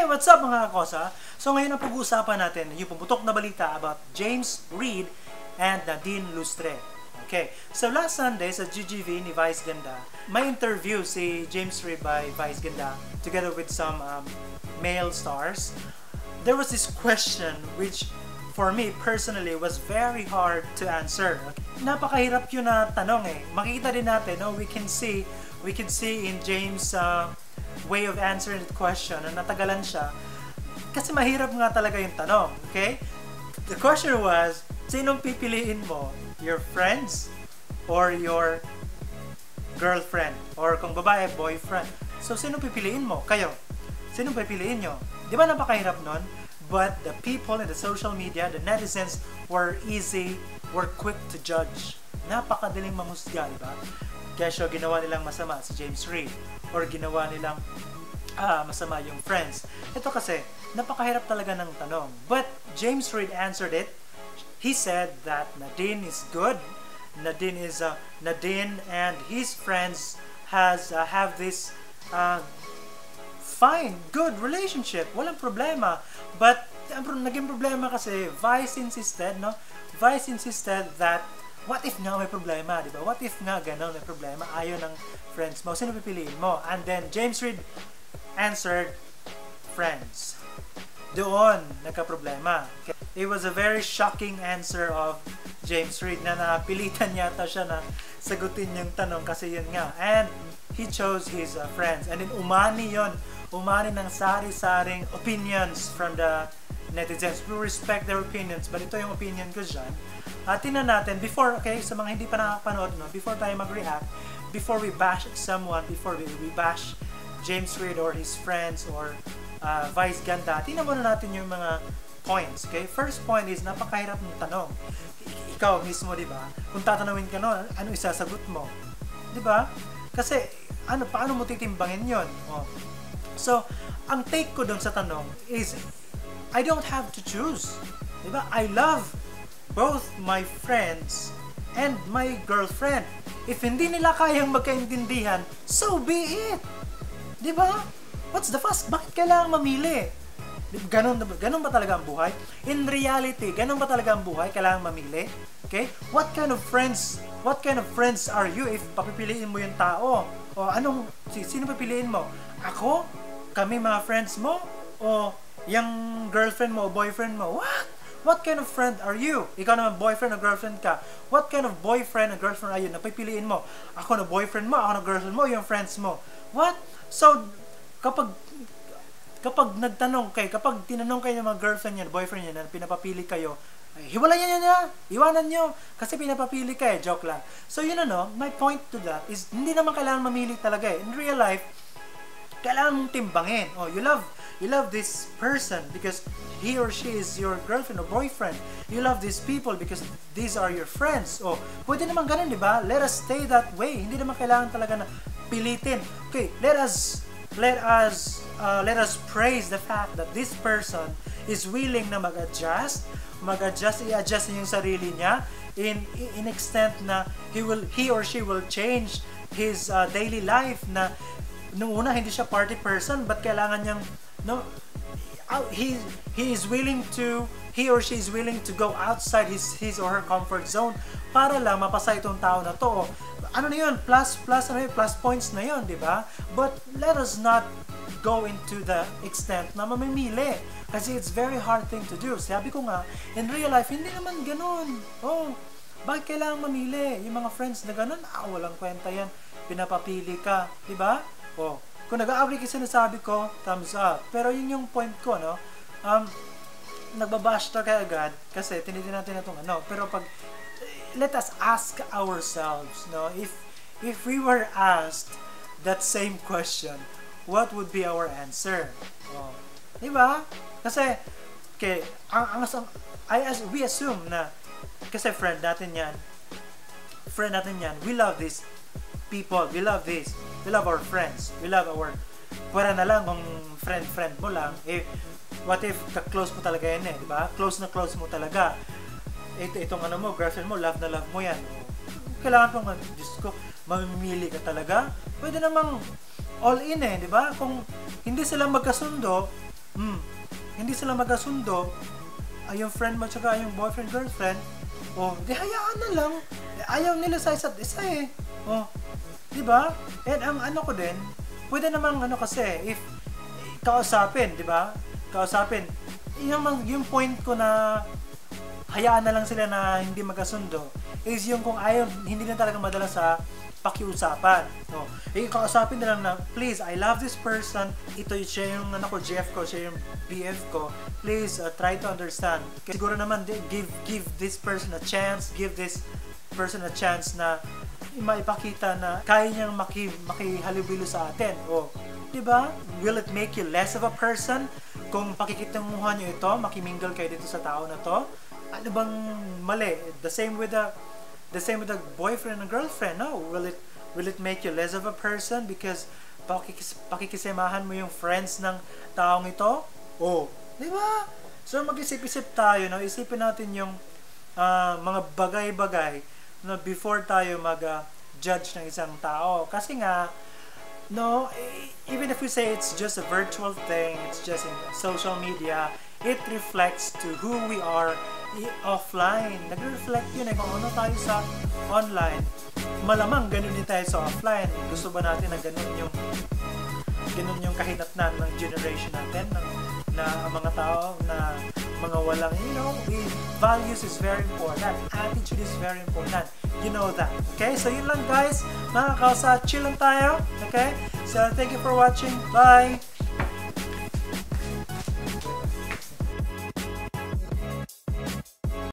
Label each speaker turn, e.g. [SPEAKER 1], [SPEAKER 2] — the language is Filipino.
[SPEAKER 1] Hey, what's up mga kakosa? So ngayon ang pag-uusapan natin yung pumutok na balita about James Reid and Nadine Lustre. Okay, so last Sunday sa GGV ni Vice Ganda, may interview si James Reid by Vice Ganda together with some male stars. There was this question which for me personally was very hard to answer. Napakahirap yun na tanong eh. Makikita din natin, no? We can see in James' way of answering the question na natagalan siya kasi mahirap nga talaga yung tanong. Okay? The question was, sinong pipiliin mo? Your friends or your girlfriend? Or kung babae, boyfriend. So, sinong pipiliin mo? Kayo. Sinong pipiliin nyo? Di ba napakahirap nun? But the people in the social media, the netizens, were quick to judge. Napakadaling manghusga, di ba? Kaya siya ginawa nilang masama si James Reid or ginawa nilang masama yung friends. Ito kasi, napakahirap talaga ng tanong. But James Reid answered it. He said that Nadine is good. Nadine and his friends have this fine, good relationship. Walang problema. But naging problema kasi Vice insisted that what if nga may problema, di ba? What if nga ganon may problema? Ayaw ng friends mo. Sino pipiliin mo? And then James Reid answered, friends. Doon nagka-problema. Okay? It was a very shocking answer of James Reid na napilitan yata siya na sagutin yung tanong kasi yun nga. And he chose his friends. And then umani ng sari-saring opinions from the netizens. We respect their opinions, but ito yung opinion ko dyan. Tingnan natin, before, okay, sa mga hindi pa nakakapanood, no, before tayo mag-react, before we bash someone, before we bash James Reid or his friends or Vice Ganda, tingnan muna natin yung mga points, okay? First point is, napakahirap ng tanong. Ikaw mismo, di ba? Kung tatanungin ka no, ano isasagot mo? Di ba? Kasi, paano mo titimbangin yun? Oh. So, ang take ko dun sa tanong is, I don't have to choose. Di ba? I love both my friends and my girlfriend. If hindi nila kayang magkaintindihan, so be it. Di ba? What's the fuss? Bakit kailangan mamili? Ganon ba talaga ang buhay? In reality, ganon ba talaga ang buhay? Kailangan mamili? Okay? What kind of friends are you if papipiliin mo yung tao? O sino papipiliin mo? Ako? Kami mga friends mo? O yung girlfriend mo o boyfriend mo? What kind of friend are you? Ikaw naman boyfriend o girlfriend ka. What kind of boyfriend o girlfriend are you? Napipiliin mo. Ako na boyfriend mo, ako na girlfriend mo, yung friends mo. What? So, kapag tinanong kayo ng mga girlfriend niya, boyfriend niya, na pinapapili kayo, hiwalayan niya, iwanan niyo, kasi pinapapili ka joke lang. So, my point to that is, hindi naman kailangan mamili talaga In real life, kailangan mong timbangin. Oh, you love this person because he or she is your girlfriend or boyfriend. You love these people because these are your friends. Oh, pwede naman ganun, di ba? Let us stay that way. Hindi naman kailangan talaga na pilitin. Okay, let us praise the fact that this person is willing na i-adjust niya yung sarili niya in extent na he or she will change his daily life na nung una hindi siya party person but kailangan niyang he or she is willing to go outside his or her comfort zone para lang mapasa itong tao na to. Ano na yun? Plus points na yun, di ba? But let us not go into the extent na mamimili. Kasi it's very hard thing to do. Sabi ko nga, in real life, hindi naman ganun. Oh, bakit kailangan mamili? Yung mga friends na ganun, walang kwenta yan. Pinapapili ka, di ba? Oh, kung nag-agree ka sinasabi ko, thumbs up. Pero yun yung point ko, no? Nagbabash to kaya agad kasi tinitin natin na itong pero pag let us ask ourselves, no, if we were asked that same question, what would be our answer? Oh, di ba? Kasi okay, we assume na kasi friend natin yan, we love these people, we love our friends, we love our pwera na lang kung friend mo lang, what if ka-close mo talaga yan di ba? Close mo talaga. Itong mo, girlfriend mo, love na love mo yan. Kailangan pong, Diyos ko, mamimili ka talaga. Pwede namang all in di ba? Kung hindi sila magkasundo, hindi sila magkasundo, yung friend mo tsaka yung boyfriend, girlfriend, di hayaan na lang. Ayaw nila sa isa't isa eh. Di ba? And ang ano ko din, pwede namang ano kasi, if kausapin, di ba? Kausapin. Yung point ko na hayaan na lang sila na hindi magkasundo is yung kung ayaw, hindi na talaga madala sa pakiusapan. Kausapin na lang na, please, I love this person. Ito siya yung ano ko, GF ko, siya yung BF ko. Please, try to understand. Siguro naman, give this person a chance. Give this person a chance na maipakita na kaya niyang makihalubilo sa atin. Diba? Will it make you less of a person? Kung pakikitunguhan niyo ito, makimingle kayo dito sa tao na to, ano bang mali? The same with the boyfriend and girlfriend. No, will it make you less of a person because pakikisamahan mo yung friends ng taong ito? Di ba? So mag-isip-isip tayo, no? Isipin natin yung mga bagay-bagay na before tayo mag-judge ng isang tao. Kasi nga, no, even if we say it's just a virtual thing, it's just in social media, it reflects to who we are offline. Nag-reflect yun kung ano tayo sa online. Malamang ganun din tayo sa offline. Gusto ba natin na ganun yung kahinatnan ng generation natin, na mga tao na mga walang, values is very important. Attitude is very important. You know that. Okay? So yun lang guys. Mga kausa, chill lang tayo. Okay? So thank you for watching. Bye!